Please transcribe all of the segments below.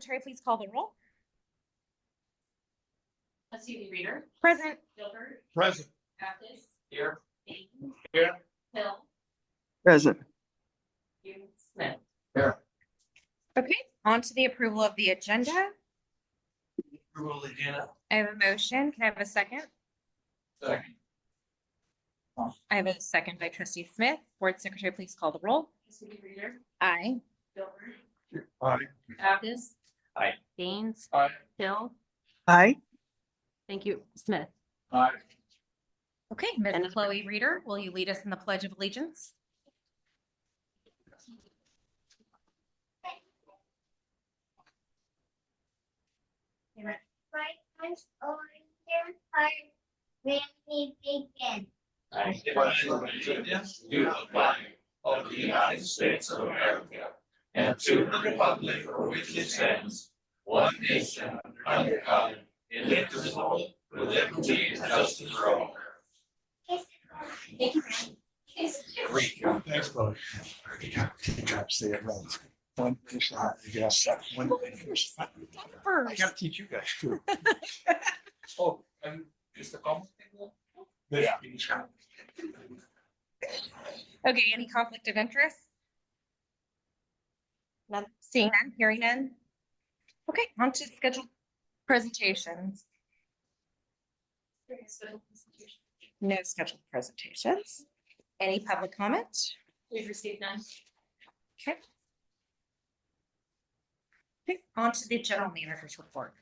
Secretary please call the roll? Trustee Reader. Present. Gilbert. Present. Baptist. Here. Dayton. Here. Hill. Present. Smith. Here. Okay, on to the approval of the agenda. Approval of the agenda. I have a motion. Can I have a second? Second. I have a second by Trustee Smith. Board Secretary, please call the roll. Trustee Reader. Aye. Gilbert. Aye. Baptist. Aye. Gaines. Aye. Hill. Aye. Thank you. Smith. Aye. Okay, Ms. Chloe Reader, will you lead us in the Pledge of Allegiance? When we begin. I pledge allegiance to the flag of the United States of America and to the republic for which it stands, one nation under God, indivisible, with liberty and justice for all. Thanks, Chloe. Say it right. One nation, yes, one nation. I gotta teach you guys too. Oh, and is the common thing? Yeah. Okay, any conflict of interest? None, seeing none, hearing none. Okay, on to scheduled presentations. No scheduled presentations. Any public comment? We've received none. Okay. Okay, on to the general manager's report.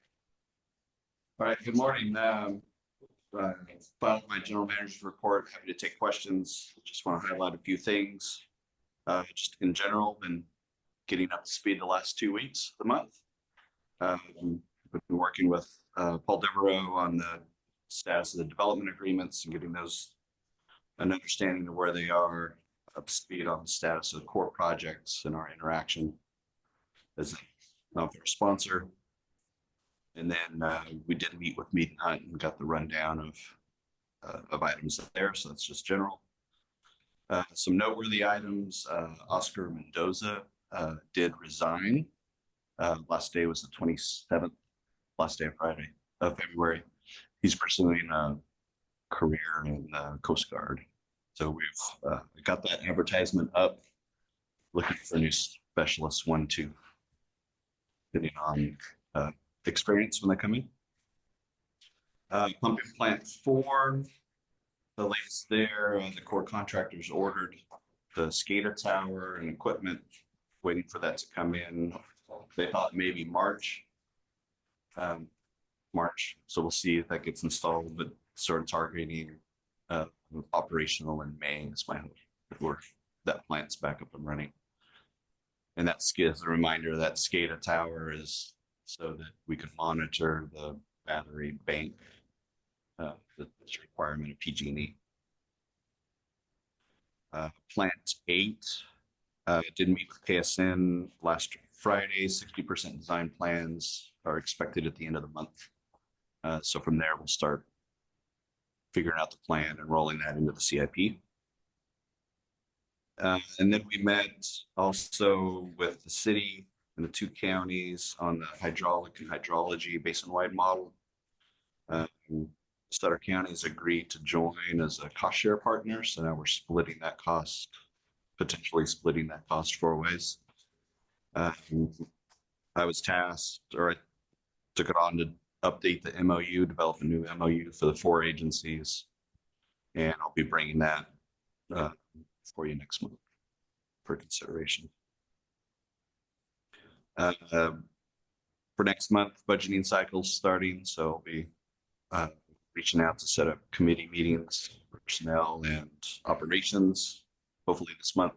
All right, good morning. Filed my general manager's report. Happy to take questions. Just want to highlight a few things. Just in general, been getting up to speed the last 2 weeks of the month. We've been working with Paul Devereaux on the status of the development agreements and getting those an understanding of where they are, up to speed on the status of core projects and our interaction as their sponsor. And then we did meet with Mead and Hunt and got the rundown of items there. So that's just general. Some noteworthy items. Oscar Mendoza did resign. Last day was the 27th, last day of February. He's pursuing a career in the Coast Guard. So we've got that advertisement up, looking for new specialists, 1-2, depending on experience when they come in. Pumping plant 4, the latest there, the core contractors ordered the SCADA tower and equipment, waiting for that to come in. They thought maybe March. So we'll see if that gets installed, but sort of targeting operational in May is my hope, before that plant's back up and running. And that's as a reminder, that SCADA tower is so that we can monitor the battery bank, the requirement of PG&E. Plant 8 did meet with KSN last Friday. 60% design plans are expected at the end of the month. So from there, we'll start figuring out the plan and rolling that into the CIP. And then we met also with the city and the 2 counties on the hydraulic and hydrology basin-wide model. Sutter County has agreed to join as a cost share partner. So now we're splitting that cost, potentially splitting that cost 4 ways. I was tasked, or I took it on to update the MOU, develop a new MOU for the 4 agencies. And I'll be bringing that for you next month for consideration. For next month, budgeting cycle's starting, so I'll be reaching out to set up committee meetings, personnel and operations, hopefully this month.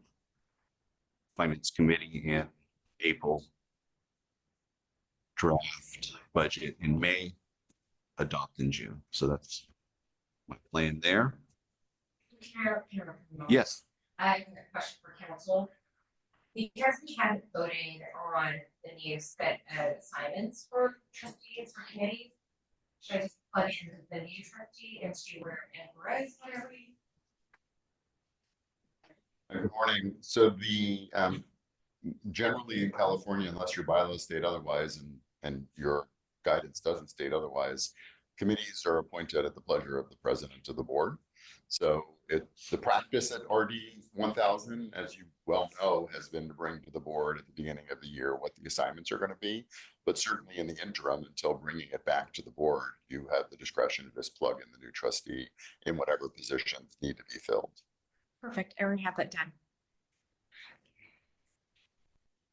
Finance committee in April. Draft budget in May, adopt in June. So that's my plan there. Yes. I have a question for council. Because we haven't voted on the new set of assignments for trustees or committees, should I just plug in the new trustee and see where Amber is whenever we? Good morning. So the generally in California, unless your bylaws state otherwise and your guidance doesn't state otherwise, committees are appointed at the pleasure of the president of the board. So the practice at RD1000, as you well know, has been to bring to the board at the beginning of the year what the assignments are going to be. But certainly in the interim, until bringing it back to the board, you have the discretion to just plug in the new trustee in whatever positions need to be filled. Perfect. I already have that done.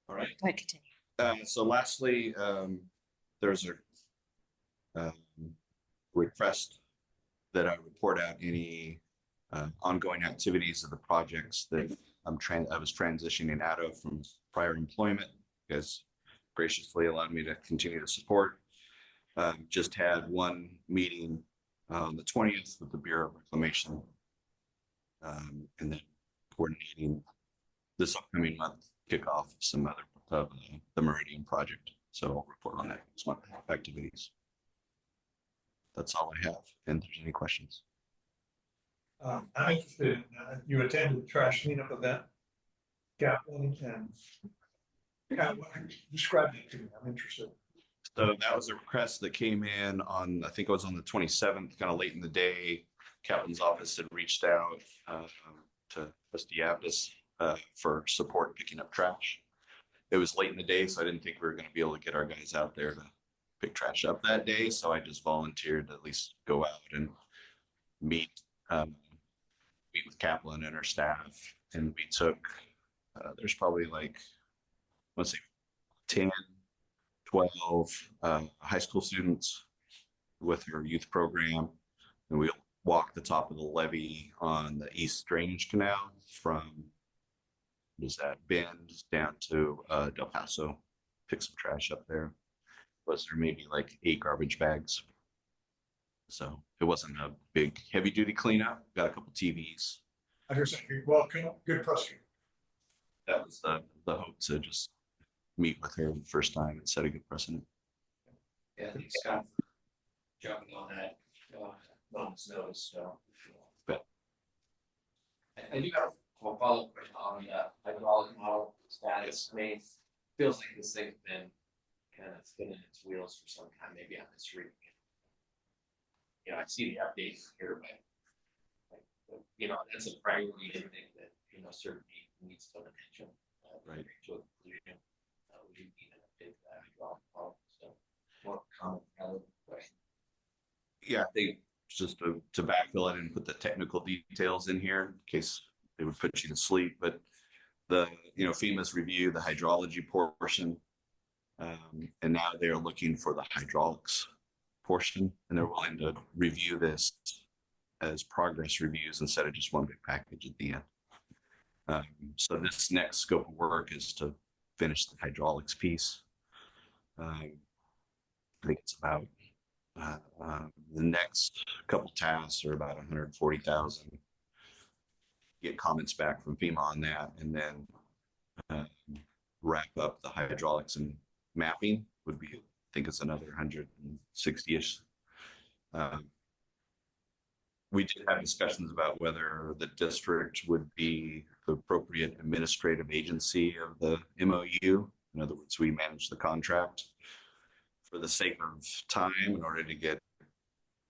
All right. Go ahead, continue. So lastly, there's a request that I report out any ongoing activities of the projects that I was transitioning out of from prior employment. You guys graciously allowed me to continue to support. Just had one meeting on the 20th with the Bureau of Reclamation, and then coordinating this upcoming month kickoff of some other of the Meridian project. So I'll report on that next month activities. That's all I have. And if there's any questions. I'm interested in, you attended the trash cleanup event, Kaplan, and describe it to me. I'm interested. So that was a request that came in on, I think it was on the 27th, kind of late in the day. Kaplan's office had reached out to Trustee Abdus for support picking up trash. It was late in the day, so I didn't think we were going to be able to get our guys out there to pick trash up that day. So I just volunteered to at least go out and meet with Kaplan and her staff. And we took, there's probably like, let's say 10, 12 high school students with her youth program. And we walked the top of the levee on the East Drainage Canal from Bend down to Del Paso, pick some trash up there. Was there maybe like 8 garbage bags? So it wasn't a big heavy duty cleanup. Got a couple TVs. I just think, well, good question. That was the hope, to just meet with her the first time and set a good precedent. Yeah, thanks, Scott, for jumping on that moment's notice. So, but I do have a follow-up question on the hydraulic model status. I mean, feels like this thing's been kind of spinning its wheels for some time. Maybe I'm misreading it. You know, I see the updates here, but you know, that's a priority. I think that, you know, certainly needs some attention. Right. To a conclusion. We need an update to that hydraulic model. So, more comment, question. yeah, I think just to backfill it and put the technical details in here in case they would put you to sleep. But the, you know, FEMA's review the hydrology portion, and now they're looking for the hydraulics portion, and they're willing to review this as progress reviews instead of just one big package at the end. So this next scope of work is to finish the hydraulics piece. I think it's about the next couple tasks are about 140,000. Get comments back from FEMA on that, and then wrap up the hydraulics and mapping would be, I think it's another 160-ish. We did have discussions about whether the district would be the appropriate administrative agency of the MOU. In other words, we manage the contract. For the sake of time, in order to get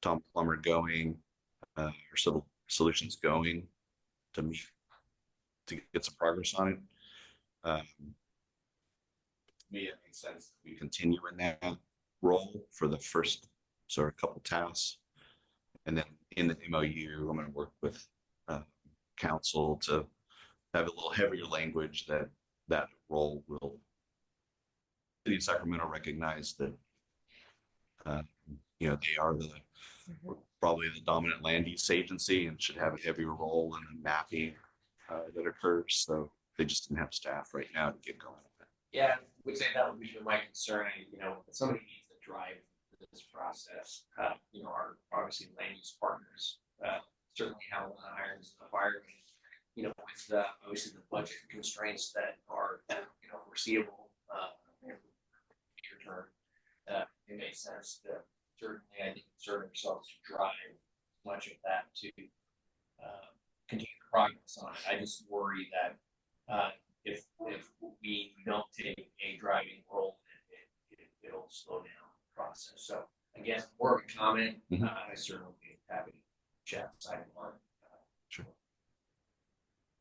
Tom Plummer going, or Civil Solutions going, to get some progress on it. To me, it makes sense that we continue in that role for the first sort of couple tasks. And then in the MOU, I'm going to work with council to have a little heavier language that role will. City of Sacramento recognize that you know, they are probably the dominant land use agency and should have a heavier role in the mapping that occurs. So they just didn't have staff right now to get going. Yeah, I would say that would be my concern. You know, somebody needs to drive this process. You know, our obviously land use partners certainly have a lot of irons in the fire. You know, with obviously the budget constraints that are, you know, foreseeable in the near term, it makes sense to certainly, I think, concern ourselves to drive much of that to continue the progress on it. I just worry that if we don't take a driving role, it'll slow down the process. So again, more of a comment, Mhm. I certainly be happy to chat sidebar.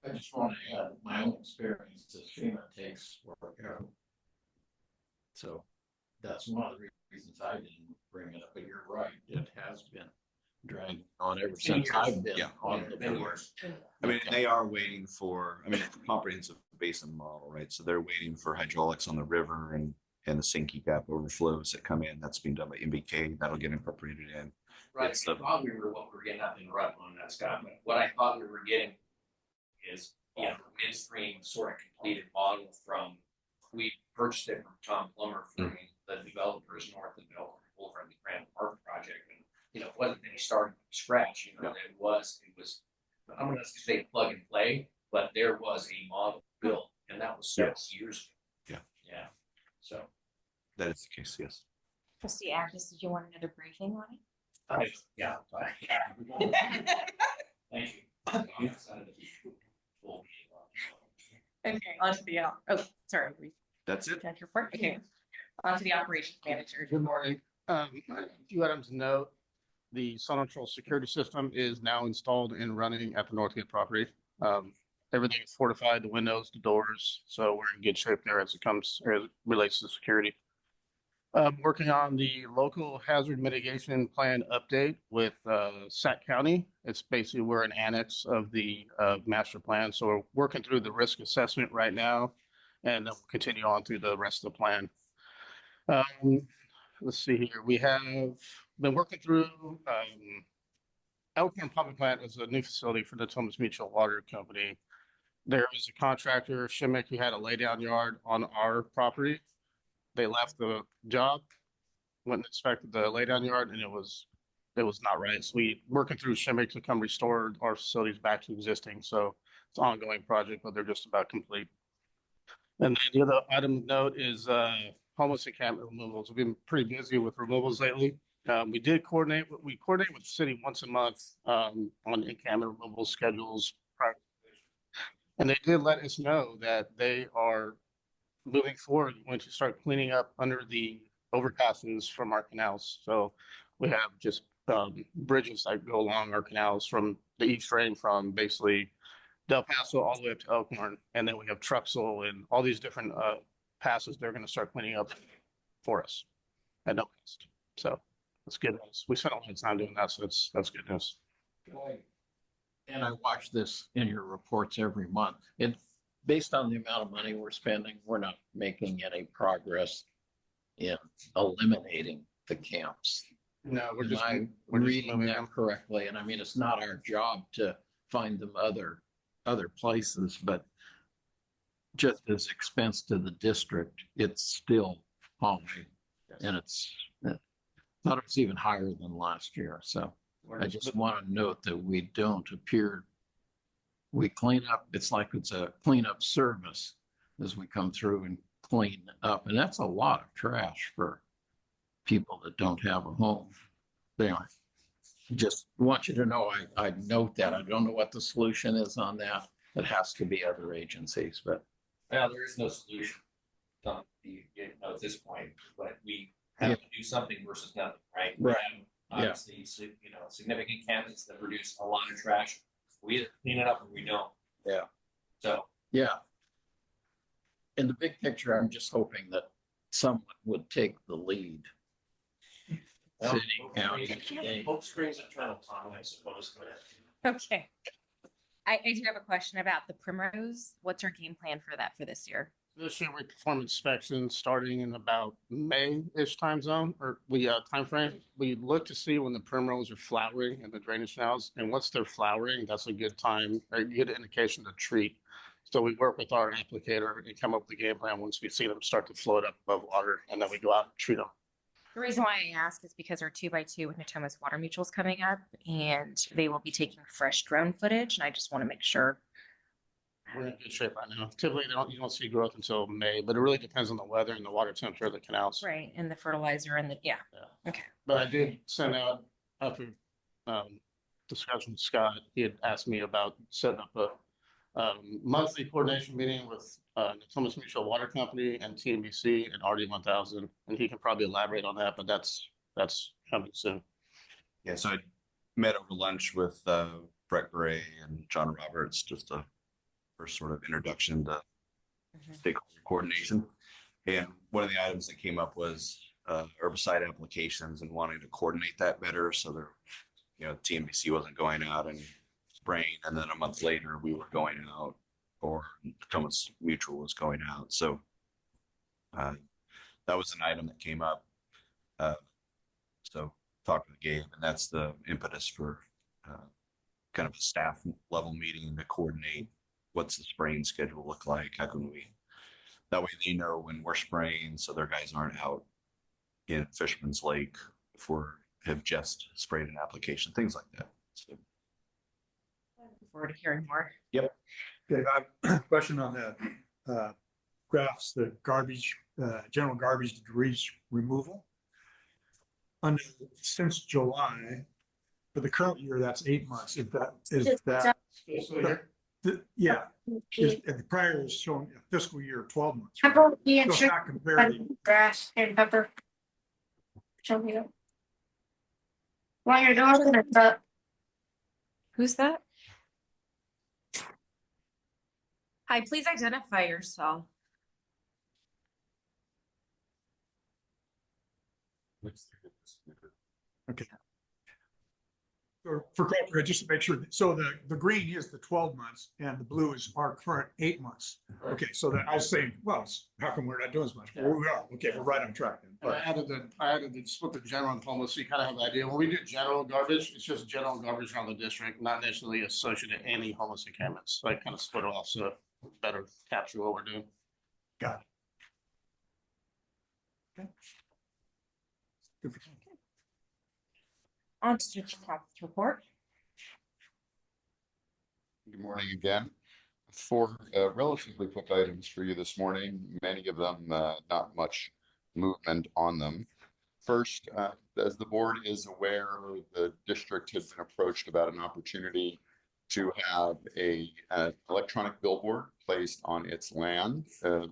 I just want to add my own experience that FEMA takes forever. So that's one of the reasons I didn't bring it up, but you're right, it has been dragged on ever It's been since years. I've been Yeah. on the Been board. years. I mean, they are waiting for, I mean, it's a comprehensive basin model, right? So they're waiting for hydraulics on the river and the Sinky Gap overflows that come in. That's being done by MBK. That'll get incorporated in. Right, It's I thought we were getting, not to interrupt on that, Scott, but what I thought we were getting is, you know, midstream sort of completed model from, we purchased it from Tom Plummer from the developers north of Belmar over in the Grand Park project. And, you know, it wasn't any starting from scratch, you know, it was, I'm gonna say plug and play, but there was a model built, and that was 6 years ago. Yeah. Yeah, so. That is the case, yes. Trustee Agnes, did you want another briefing on it? Yeah. Thank you. Okay, on to the, oh, sorry. That's it. Judge report, okay. On to the operations manager. Good morning. A few items to note. The Sonatrol security system is now installed and running at the Northgate property. Everything is fortified, the windows, the doors, so we're in good shape there as it relates to security. Working on the local hazard mitigation plan update with Sac County. It's basically we're an annex of the master plan, so we're working through the risk assessment right now, and then we'll continue on through the rest of the plan. Let's see here. We have been working through Elkhorn Pumping Plant is a new facility for the Thomas Mutual Water Company. There is a contractor, Shimmick, who had a laydown yard on our property. They left the job, went and inspected the laydown yard, and it was not right. So we working through Shimmick to come restore our facilities back to existing. So it's an ongoing project, but they're just about complete. And then the other item of note is homeless encampment removals. We've been pretty busy with removals lately. We coordinate with the city once a month on encampment removal schedules. And they did let us know that they are moving forward, going to start cleaning up under the overpasses from our canals. So we have just bridges that go along our canals from the east drain from basically Del Paso all the way up to Elkhorn. And then we have Truxell and all these different passes they're going to start cleaning up for us at no cost. So that's good news. We spent a lot of time doing that, so that's good news. And I watch this in your reports every month. Based on the amount of money we're spending, we're not making any progress in eliminating the camps. No, we're Am just I we're just reading moving that them. correctly? And I mean, it's not our job to find them other places, but just as expense to the district, it's still high. And thought it was even higher than last year. So I just want to note that we don't appear, we clean up, it's like it's a cleanup service as we come through and clean up. And that's a lot of trash for people that don't have a home. But anyway, just want you to know, I note that. I don't know what the solution is on that. It has to be other agencies, but. Well, there is no solution, at this point, but we have to do something versus nothing, right? We Right. have, obviously, significant candidates that produce a lot of trash. We either clean it up or we don't. Yeah. So. Yeah. In the big picture, I'm just hoping that someone would take the lead. City, county, state. Hope springs eternal, Tom, I suppose. Okay. I do have a question about the Primrose. What's our game plan for that for this year? This year we perform inspections starting in about May-ish time frame. We look to see when the primrose are flowering in the drainage canals, and once they're flowering, that's a good time, a good indication to treat. So we work with our applicator and come up with a game plan once we see them start to float up above water, and then we go out and treat them. The reason why I ask is because our 2x2 with Natomas Water Mutual is coming up, and they will be taking fresh drone footage, and I just want to make sure. We're in good shape right now. Typically, you don't see growth until May, but it really depends on the weather and the water temperature of the canals. Right, and the fertilizer and yeah. Okay. But I did send out after discussion with Scott. He had asked me about setting up a monthly coordination meeting with Thomas Mutual Water Company and TNBC and RD1000, and he can probably elaborate on that, but that's coming soon. Yeah, so I met over lunch with Brett Gray and John Roberts, just a first sort of introduction to stakeholder coordination. And one of the items that came up was herbicide applications and wanting to coordinate that better. So there, TNBC wasn't going out and spraying, and then a month later we were going out, or Thomas Mutual was going out. So that was an item that came up. So talked with Gabe, and that's the impetus for kind of a staff level meeting to coordinate what's the spraying schedule look like. How can we, that way they know when we're spraying, so their guys aren't out in Fisherman's Lake if we have just sprayed an application, things like that. So Looking forward to hearing more. Yep. Okay, I have a question on the graphs, the garbage, general garbage debris removal. Since July, for the current year, that's 8 months. If that is that, yeah, the prior is showing a fiscal year of 12 months. Right? So it's not comparative. Grass and pepper. Show me that. While you're doing it, Who's that? Hi, please identify yourself. Okay. For corporate, just to make sure, so the green is the 12 months and the blue is our current 8 months. Okay, so that I was saying, well, how come we're not doing as much? Well, we are. Okay, we're right on track then. And I added the split the general and homeless, so you kind of have an idea. When we do general garbage, it's just general garbage around the district, not necessarily associated to any homeless encampments. So I kind of split it off so better capture what we're doing. Got it. Okay. Good for you. On to the conference report. Good morning again. Four relatively quick items for you this morning, many of them not much movement on them. First, as the board is aware, the district had been approached about an opportunity to have an electronic billboard placed on its land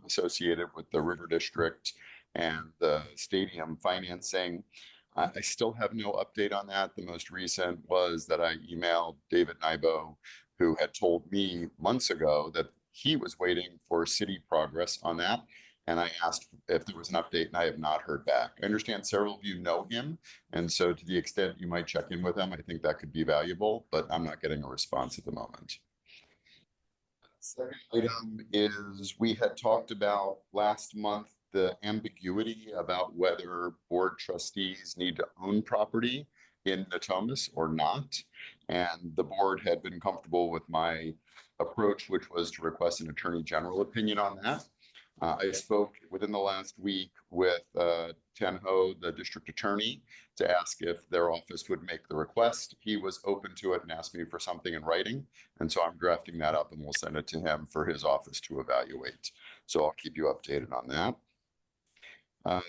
associated with the River District and the stadium financing. I still have no update on that. The most recent was that I emailed David Nybo, who had told me months ago that he was waiting for city progress on that. And I asked if there was an update, and I have not heard back. I understand several of you know him. And so to the extent you might check in with him, I think that could be valuable, but I'm not getting a response at the moment. Second item is we had talked about last month the ambiguity about whether board trustees need to own property in Natomas or not. And the board had been comfortable with my approach, which was to request an attorney general opinion on that. I spoke within the last week with Tan Ho, the district attorney, to ask if their office would make the request. He was open to it and asked me for something in writing. And so I'm drafting that up and we'll send it to him for his office to evaluate. So I'll keep you updated on that.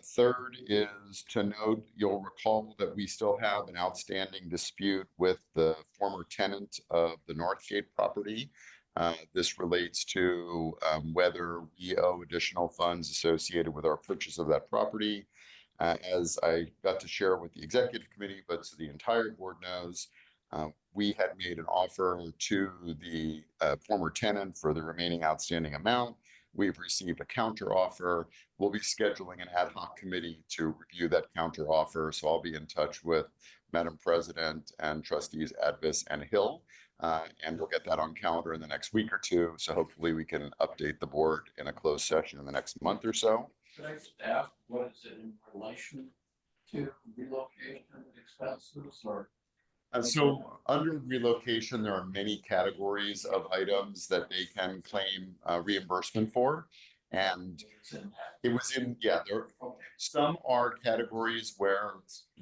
Third is to note, you'll recall that we still have an outstanding dispute with the former tenant of the Northgate property. This relates to whether we owe additional funds associated with our purchase of that property. As I got to share with the executive committee, but so the entire board knows, we had made an offer to the former tenant for the remaining outstanding amount. We've received a counter offer. We'll be scheduling an ad hoc committee to review that counter offer. So I'll be in touch with Madam President and trustees Advis and Hill, and we'll get that on calendar in the next week or two. So hopefully we can update the board in a closed session in the next month or so. Could I just ask, what is it in relation to relocation expenses or? So under relocation, there are many categories of items that they can claim reimbursement for. And it was in, some are categories where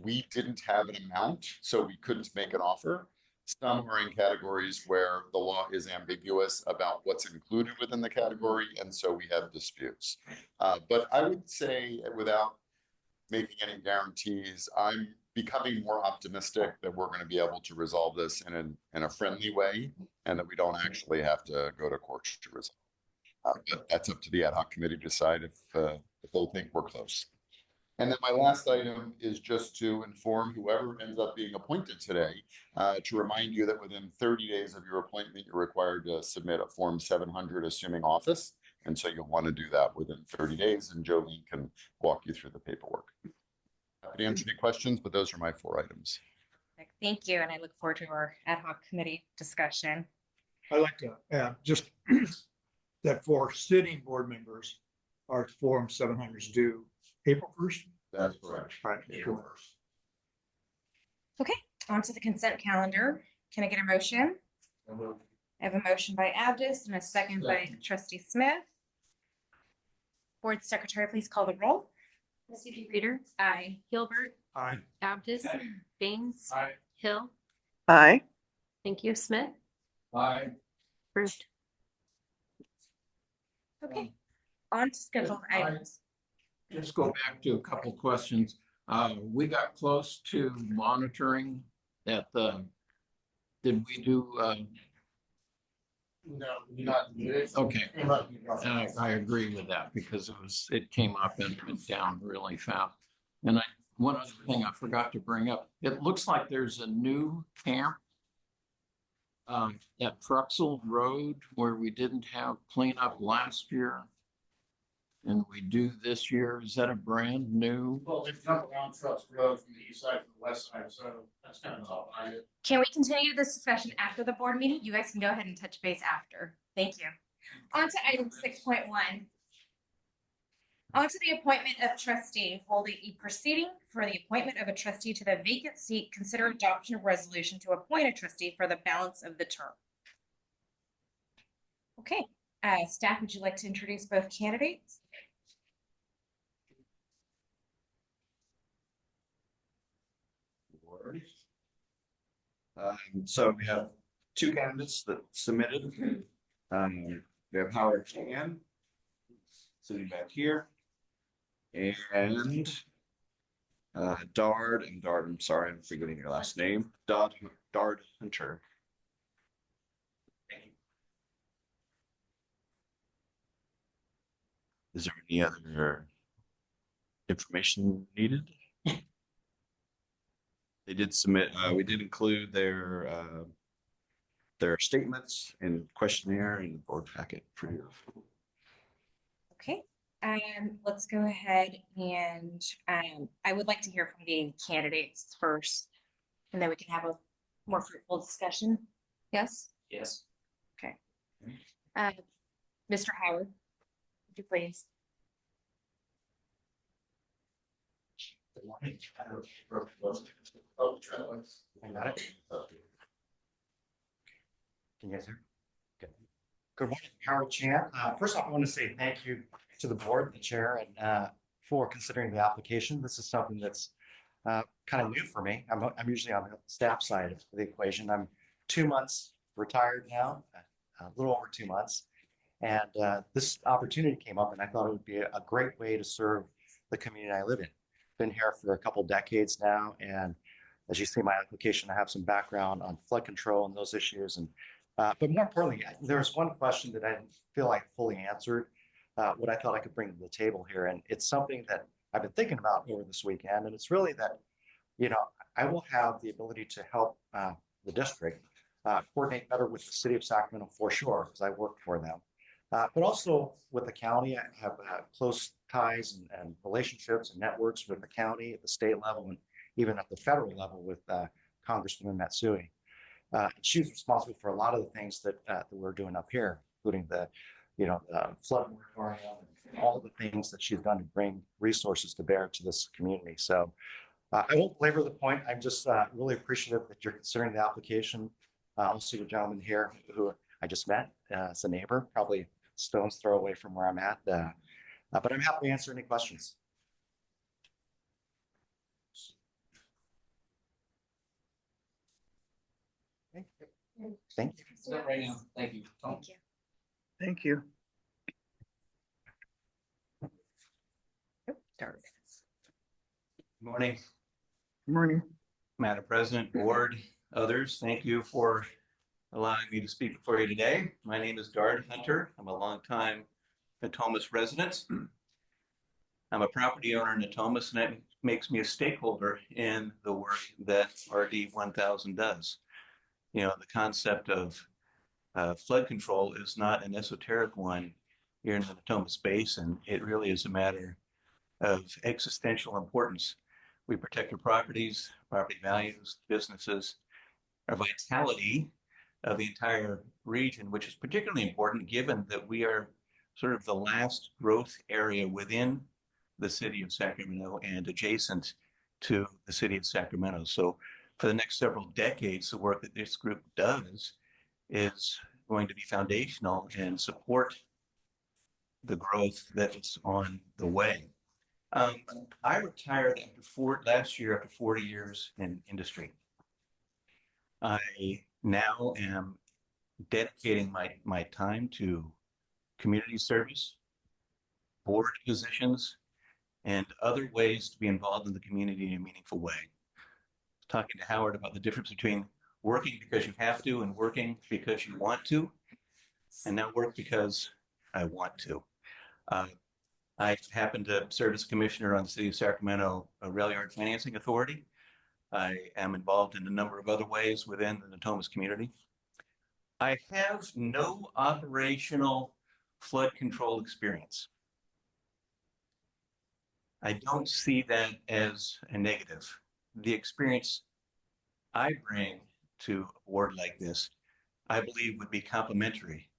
we didn't have an amount, so we couldn't make an offer. Some are in categories where the law is ambiguous about what's included within the category, and so we have disputes. But I would say, without making any guarantees, I'm becoming more optimistic that we're going to be able to resolve this in a friendly way, and that we don't actually have to go to court to resolve. But that's up to the ad hoc committee to decide if they think we're close. And then my last item is just to inform whoever ends up being appointed today, to remind you that within 30 days of your appointment, you're required to submit a Form 700 assuming office. And so you'll want to do that within 30 days, and Jolene can walk you through the paperwork. Happy to answer any questions, but those are my 4 items. Thank you, and I look forward to our ad hoc committee discussion. I'd like to add just that for sitting board members, our Form 700s due April 1st. That's correct. Right, April 1st. Okay, on to the consent calendar. Can I get a motion? I have a motion by Abdus and a second by Trustee Smith. Board Secretary, please call the roll. Trustee Reader, Aye. Gilbert, Aye. Abdus, Baines, Aye. Hill. Aye. Thank you, Smith. Aye. Approved. Okay, on to scheduled items. Just go back to a couple questions. We got close to monitoring at the, did we do, No, not. okay. I agree with that because it came up and went down really fast. And one other thing I forgot to bring up, it looks like there's a new camp at Truxell Road where we didn't have cleanup last year. And we do this year. Is that a brand new? Well, they've jumped around Trucks Road from the east side to the west side, so that's kind of all I did. Can we continue this discussion after the board meeting? You guys can go ahead and touch base after. Thank you. On to item 6.1. On to the appointment of trustee, holding a proceeding for the appointment of a trustee to the vacant seat. Consider adoption of resolution to appoint a trustee for the balance of the term. Okay, staff, would you like to introduce both candidates? So we have 2 candidates that submitted. We have Howard Chan sitting back here, and Dard, I'm sorry, I'm forgetting your last name, Dard Hunter. Is there any other information needed? They did submit, we did include their statements and questionnaire in the board packet for you. Okay, let's go ahead and I would like to hear from the candidates first, and then we can have a more fruitful discussion. Yes? Yes. Okay. Mr. Howard, would you please? I got it. Can you guys hear? Good. Good morning, Howard Chan. First off, I want to say thank you to the board, the chair, and for considering the application. This is something that's kind of new for me. I'm usually on the staff side of the equation. I'm 2 months retired now, a little over 2 months. And this opportunity came up, and I thought it would be a great way to serve the community I live in. Been here for a couple decades now, and as you see in my application, I have some background on flood control and those issues. And but more importantly, there's one question that I didn't feel like fully answered, what I thought I could bring to the table here, and it's something that I've been thinking about over this weekend, and it's really that, you know, I will have the ability to help the district coordinate better with the city of Sacramento for sure, because I work for them. But also with the county, I have close ties and relationships and networks with the county at the state level and even at the federal level with Congresswoman Matsui. She's responsible for a lot of the things that we're doing up here, including the flood moratorium and all the things that she's done to bring resources to bear to this community. So I won't belabor the point. I'm just really appreciative that you're considering the application. Also, the gentleman here who I just met as a neighbor, probably stone's throw away from where I'm at. But I'm happy to answer any questions. Okay. Thank you. Right now. Thank you. Thank you. Thank you. Start. Morning, Morning. Madam President, Board, others. Thank you for allowing me to speak before you today. My name is Dard Hunter. I'm a longtime Natomas resident. I'm a property owner in Natomas, and that makes me a stakeholder in the work that RD1000 does. You know, the concept of flood control is not an esoteric one here in the Natomas Basin. It really is a matter of existential importance. We protect our properties, property values, businesses, our vitality of the entire region, which is particularly important given that we are sort of the last growth area within the city of Sacramento and adjacent to the city of Sacramento. So for the next several decades, the work that this group does is going to be foundational and support the growth that is on the way. I retired last year after 40 years in industry. I now am dedicating my time to community service, board positions, and other ways to be involved in the community in a meaningful way. Talking to Howard about the difference between working because you have to and working because you want to, and now work because I want to. I happen to serve as commissioner on the City of Sacramento Rail Yard Financing Authority. I am involved in a number of other ways within the Natomas community. I have no operational flood control experience. I don't see that as a negative. The experience I bring to a board like this, I believe would be complementary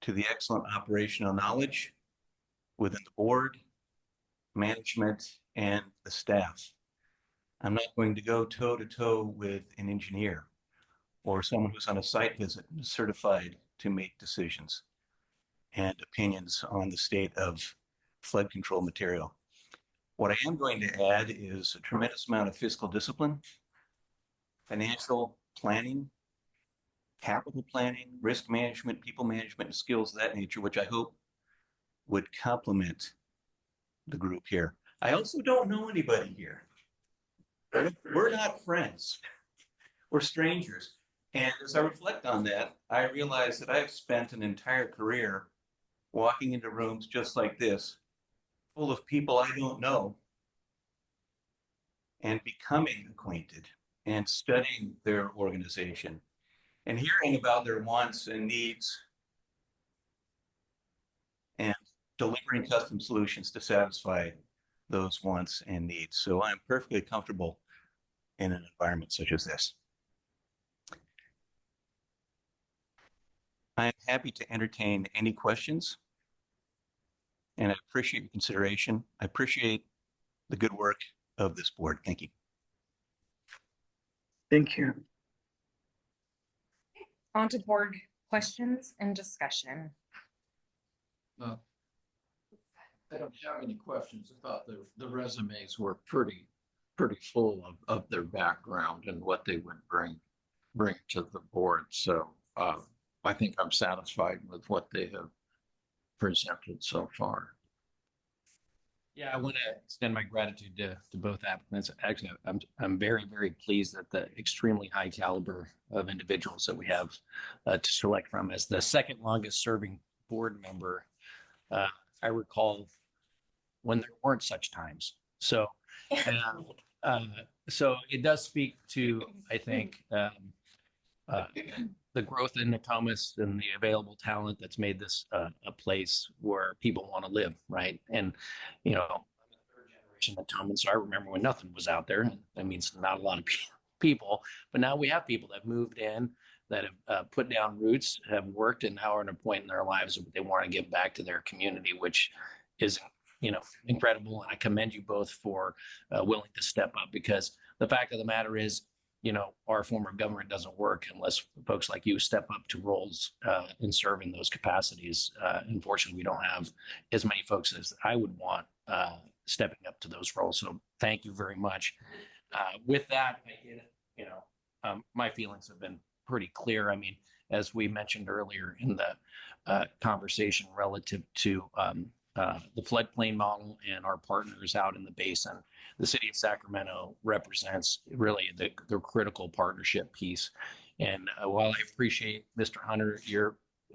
to the excellent operational knowledge within the board, management, and the staff. I'm not going to go toe to toe with an engineer or someone who's on a site visit and is certified to make decisions and opinions on the state of flood control material. What I am going to add is a tremendous amount of fiscal discipline, financial planning, capital planning, risk management, people management, and skills of that nature, which I hope would complement the group here. I also don't know anybody here. We're not friends. We're strangers. And as I reflect on that, I realize that I've spent an entire career walking into rooms just like this, full of people I don't know, and becoming acquainted and studying their organization and hearing about their wants and needs and delivering custom solutions to satisfy those wants and needs. So I'm perfectly comfortable in an environment such as this. I am happy to entertain any questions, and I appreciate your consideration. I appreciate the good work of this board. Thank you. Thank you. On to board questions and discussion. I don't have any questions. I thought the resumes were pretty full of their background and what they would bring to the board. So I think I'm satisfied with what they have presented so far. Yeah, I want to extend my gratitude to both applicants. Actually, I'm very, very pleased at the extremely high caliber of individuals that we have to select from. As the second longest serving board member, I recall when there weren't such times. So, so it does speak to, I think, the growth in Natomas and the available talent that's made this a place where people want to live, right? And, you know, I'm a third generation Natoman, so I remember when nothing was out there. That means not a lot of people, but now we have people that have moved in, that have put down roots, have worked, and now are at a point in their lives where they want to give back to their community, which is, you know, incredible. And I commend you both for willing to step up, because the fact of the matter is, you know, our form of government doesn't work unless folks like you step up to roles and serve in those capacities. Unfortunately, we don't have as many folks as I would want stepping up to those roles. So thank you very much. With that, you know, my feelings have been pretty clear. I mean, as we mentioned earlier in the conversation relative to the floodplain model and our partners out in the basin, the city of Sacramento represents really the critical partnership piece And while I appreciate Mr. Hunter,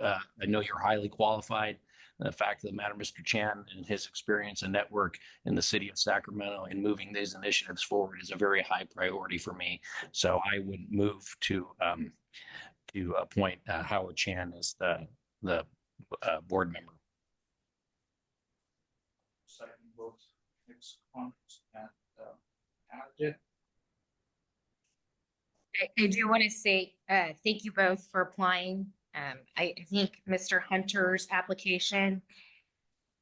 I know you're highly qualified. The fact of the matter, Mr. Chan and his experience and network in the city of Sacramento in moving these initiatives forward is a very high priority for me. So I would move to appoint Howard Chan as the board member. Second both Nick's comments and added. I do want to say thank you both for applying. I think Mr. Hunter's application,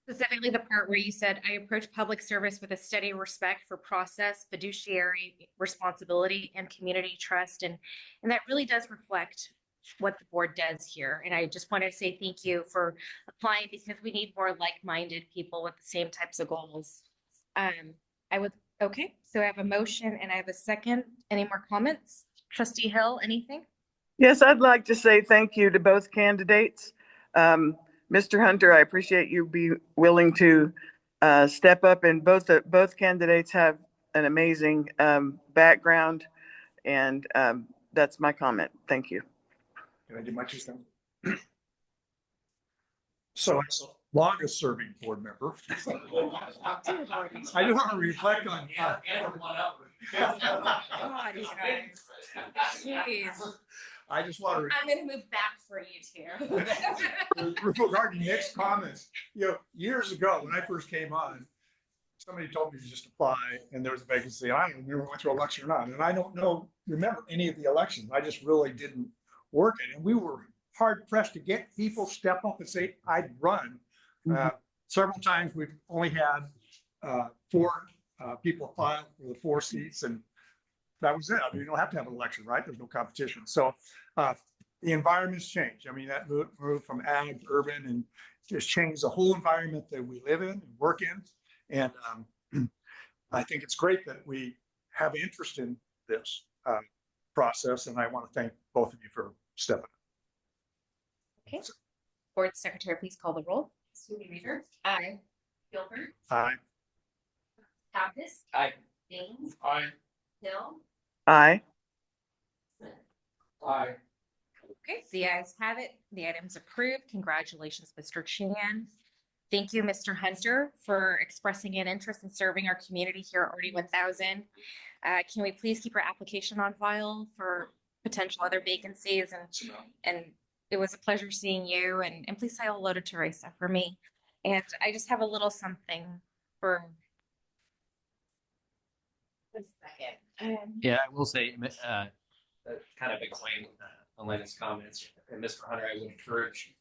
specifically the part where you said, I approach public service with a steady respect for process, fiduciary responsibility, and community trust. And that really does reflect what the board does here. And I just wanted to say thank you for applying, because we need more like-minded people with the same types of goals. Okay, so I have a motion and I have a second. Any more comments? Trustee Hill, anything? Yes, I'd like to say thank you to both candidates. Mr. Hunter, I appreciate you be willing to step up, and both candidates have an amazing background, and that's my comment. Thank you. Can I give my 2 cents? So as the longest serving board member, I just want to reflect on. God, you guys. Jeez. I just want to. I'm going to move back for you two. Regarding Nick's comments, years ago when I first came on, somebody told me to just apply, and there was a vacancy. I don't remember if I went through election or not, and I don't remember any of the elections. I just really didn't work it, and we were hard pressed to get people step up and say I'd run. Several times we've only had 4 people apply for the 4 seats, and that was it. I mean, you don't have to have an election, right? There's no competition. So the environment's changed. I mean, that move from ag to urban and just changed the whole environment that we live in and work in. And I think it's great that we have interest in this process. And I want to thank both of you for stepping up. Okay. Board Secretary, please call the roll. Susie Reader. Aye. Gilbert. Aye. Pappas. Aye. Baines. Aye. Hill. Aye. Aye. Okay, the ayes have it. The item's approved. Congratulations, Mr. Chan. Thank you, Mr. Hunter, for expressing an interest in serving our community here at RD1000. Can we please keep your application on file for potential other vacancies? And it was a pleasure seeing you. And please say hello to Teresa for me. And I just have a little something for a second. Yeah, I will say, kind of explain Elena's comments, and Mr. Hunter, I would encourage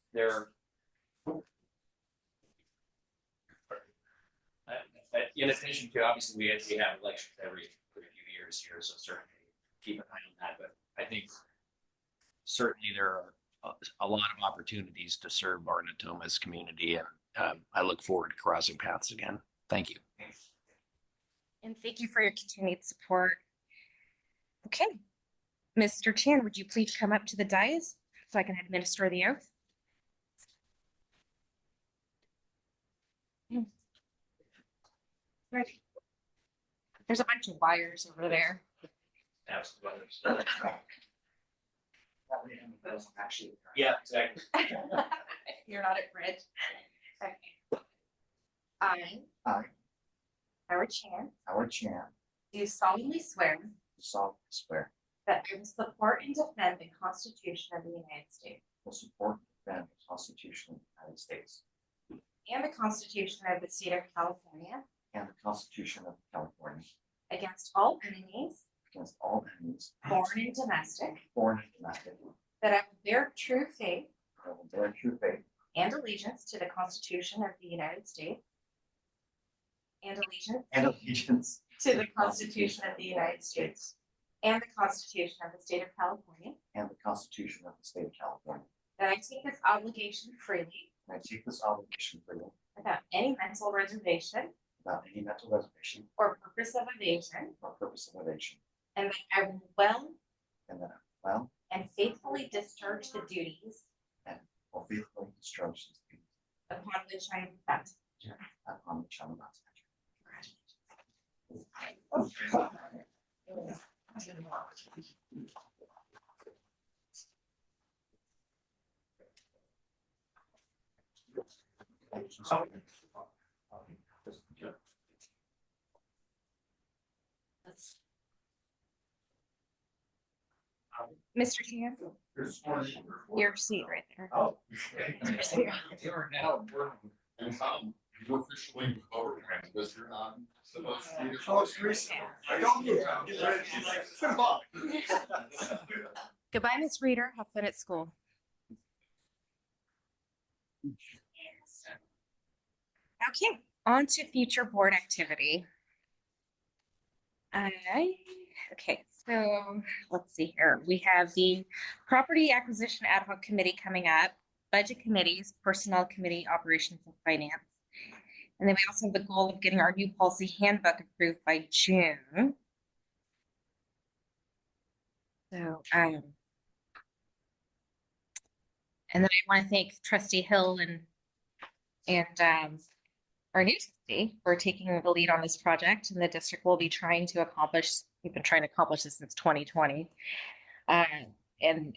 in addition to, obviously, we have elections every few years here, so certainly keep an eye on that. But I think certainly there are a lot of opportunities to serve our Natomas community, and I look forward to crossing paths again. Thank you. And thank you for your continued support. Okay. Mr. Chan, would you please come up to the dais so I can administer the oath? Ready. There's a bunch of wires over there. Absolutely. Yeah, exactly. You're not at bridge. Okay. I, Howard Chan, do solemnly swear that I will support and defend the Constitution of the United States Will support and defend the Constitution of the United States and the Constitution of the State of California and the Constitution of California against all enemies, against all enemies, foreign and domestic, that that I will bear true faith I will bear true faith and allegiance to the Constitution of the United States and and allegiance to the Constitution of the United States and the Constitution of the State of California, and the Constitution of the State of California. that I take this obligation freely And I take this obligation freely without any mental reservation without any mental reservation or purpose of evasion, or purpose of evasion, and that I will well and that I will and faithfully discharge the duties faithfully discharge these duties upon which I am about to enter. upon which I am about to enter. Mr. Chan, your seat right there. Oh. Your seat. You are now. And Tom, you officially overran because you're not supposed to be the most recent. I don't do that. It's like symbolic. Goodbye, Miss Reader. Have fun at school. Okay, on to future board activity. Okay, so let's see here. We have the Property Acquisition Ad Hoc Committee coming up, Budget Committees, Personnel Committee, Operations and Finance. And then we also have the goal of getting our new policy handbook approved by June. So, and then I want to thank Trustee Hill and our new trustee for taking the lead on this project. And the district will be trying to accomplish, we've been trying to accomplish this since 2020. And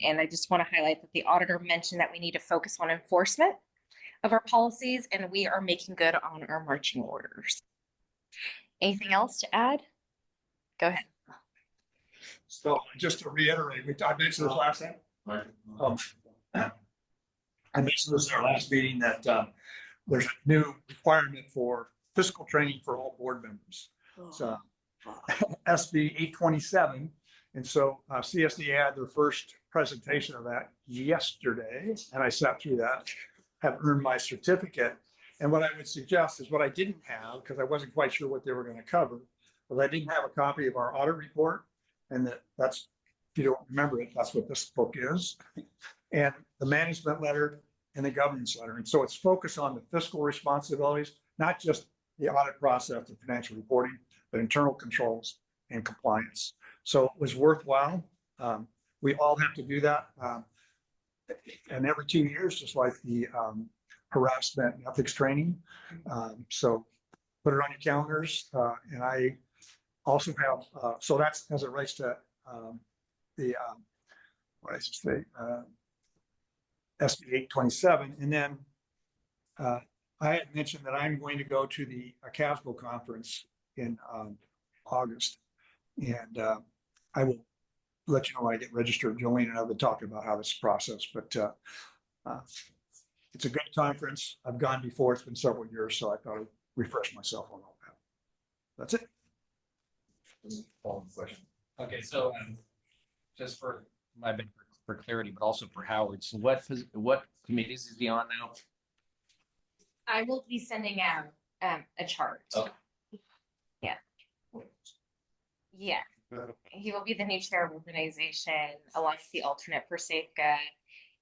I just want to highlight that the auditor mentioned that we need to focus on enforcement of our policies, and we are making good on our marching orders. Anything else to add? Go ahead. So just to reiterate, I mentioned this last time. I mentioned this in our last meeting that there's a new requirement for fiscal training for all board members. So SB 827. And so CSD had their first presentation of that yesterday, and I sat through that, have earned my certificate. And what I would suggest is what I didn't have, because I wasn't quite sure what they were going to cover, was I didn't have a copy of our audit report. And that's, if you don't remember it, that's what this book is. And the management letter and the governance letter. And so it's focused on the fiscal responsibilities, not just the audit process and financial reporting, but internal controls and compliance. So it was worthwhile. We all have to do that. And every 2 years, just like the harassment and ethics training. So put it on your calendars. And I also have, so that's as it relates to the, what did I just say? SB 827. And then I had mentioned that I'm going to go to the CASBO conference in August. And I will let you know when I get registered. Jolene and I will talk about how this process, but it's a good conference. I've gone before. It's been several years, so I thought I'd refresh myself on all that. That's it. Question. Okay, so just for my benefit, for clarity, but also for Howard. So what committees is he on now? I will be sending out a chart. Okay. Yeah. Yeah. He will be the new chair of organization along with the alternate for Safeguard.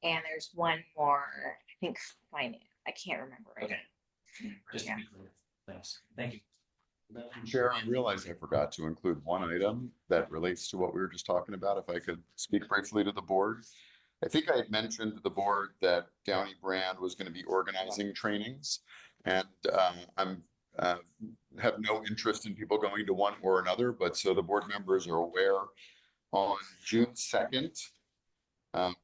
And there's one more, I think, finance. I can't remember right Okay. now. Just to be clear. Thanks. Thank you. Madam Chair, I realized I forgot to include one item that relates to what we were just talking about. If I could speak briefly to the board. I think I had mentioned to the board that Downey Brand was going to be organizing trainings, and I'm have no interest in people going to one or another, but so the board members are aware, on June 2nd,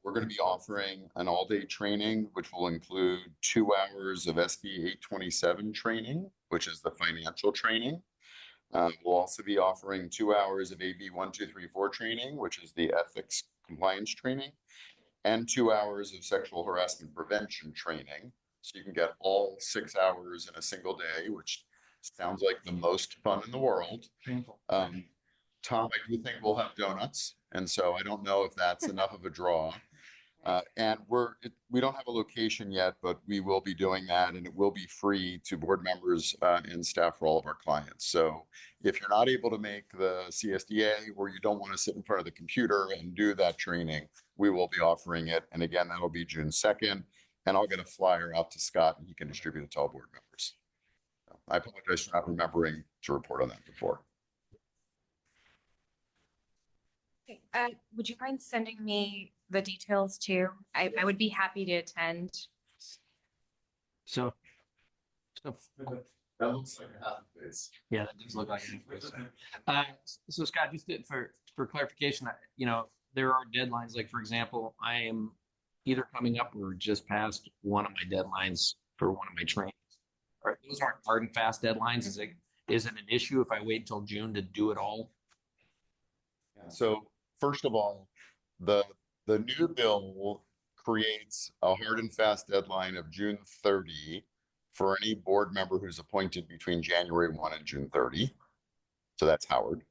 we're going to be offering an all-day training, which will include 2 hours of SB 827 training, which is the financial training. We'll also be offering 2 hours of AB 1234 training, which is the ethics compliance training, and 2 hours of sexual harassment prevention training. So you can get all 6 hours in a single day, which sounds like the most fun in the world. Painful. Tom, I do think we'll have donuts, and so I don't know if that's enough of a draw. And we don't have a location yet, but we will be doing that, and it will be free to board members and staff for all of our clients. So if you're not able to make the CSDA, or you don't want to sit in front of the computer and do that training, we will be offering it. And again, that'll be June 2nd, and I'll get a flyer out to Scott, and he can distribute it to all board members. I apologize for not remembering to report on that before. Okay, would you mind sending me the details too? I would be happy to attend. So That looks like a half face. yeah, that does look like an increase. So Scott, just for clarification, there are deadlines. Like for example, I am either coming up or just past one of my deadlines for one of my trainings. Or those aren't hard and fast deadlines. Is it an issue if I wait until June to do it all? Yeah, so first of all, the new bill creates a hard and fast deadline of June 30 for any board member who's appointed between January 1 and June 30. So that's Howard.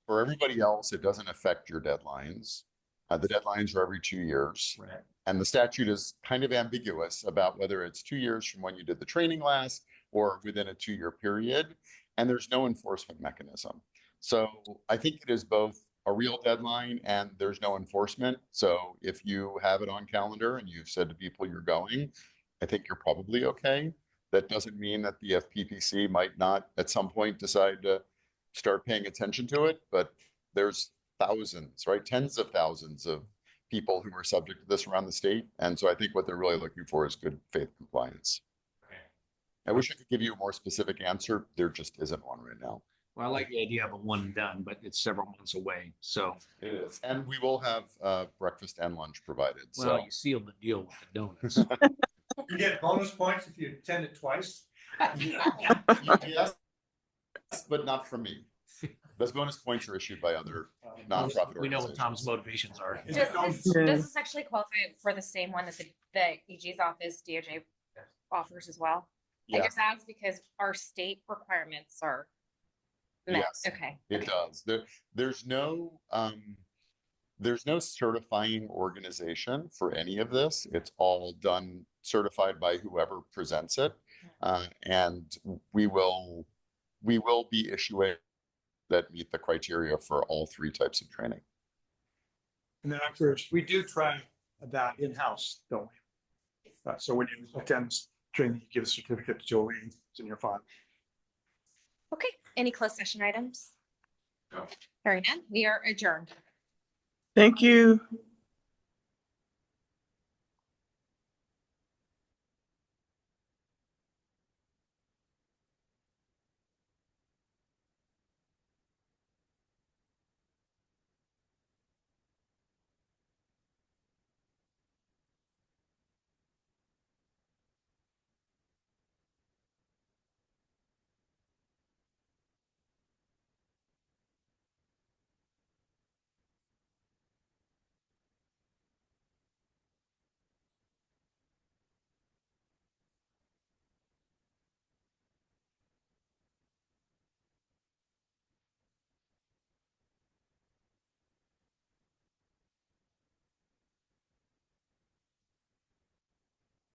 For everybody else, it doesn't affect your deadlines. The deadlines are every 2 years. Right. And the statute is kind of ambiguous about whether it's 2 years from when you did the training last or within a 2-year period. And there's no enforcement mechanism. So I think it is both a real deadline and there's no enforcement. So if you have it on calendar and you've said to people you're going, I think you're probably okay. That doesn't mean that the FPPC might not at some point decide to start paying attention to it, but there's thousands, right? Tens of thousands of people who are subject to this around the state. And so I think what they're really looking for is good faith compliance. Okay. I wish I could give you a more specific answer. There just isn't one right now. Well, I like the idea of a one and done, but it's several months away. So, It is. And we will have breakfast and lunch provided. well, So you sealed the deal with the donuts. You get bonus points if you attend it twice. yes, but not from me. Those bonus points are issued by other nonprofit We know what organizations. Tom's motivations are. Does this actually qualify for the same one that the EG's office, DOJ offers as well? I Yeah, guess that's because our state requirements are met. Yes. Okay. it does. There's no certifying organization for any of this. It's all done certified by whoever presents it. And we will be issuing that meet the criteria for all 3 types of training. And then afterwards, we do try that in-house, don't we? So when you attend training, you give a certificate to Jolene, it's in your file. Okay. Any closed session items? No. Hearing none, we are adjourned. Thank you.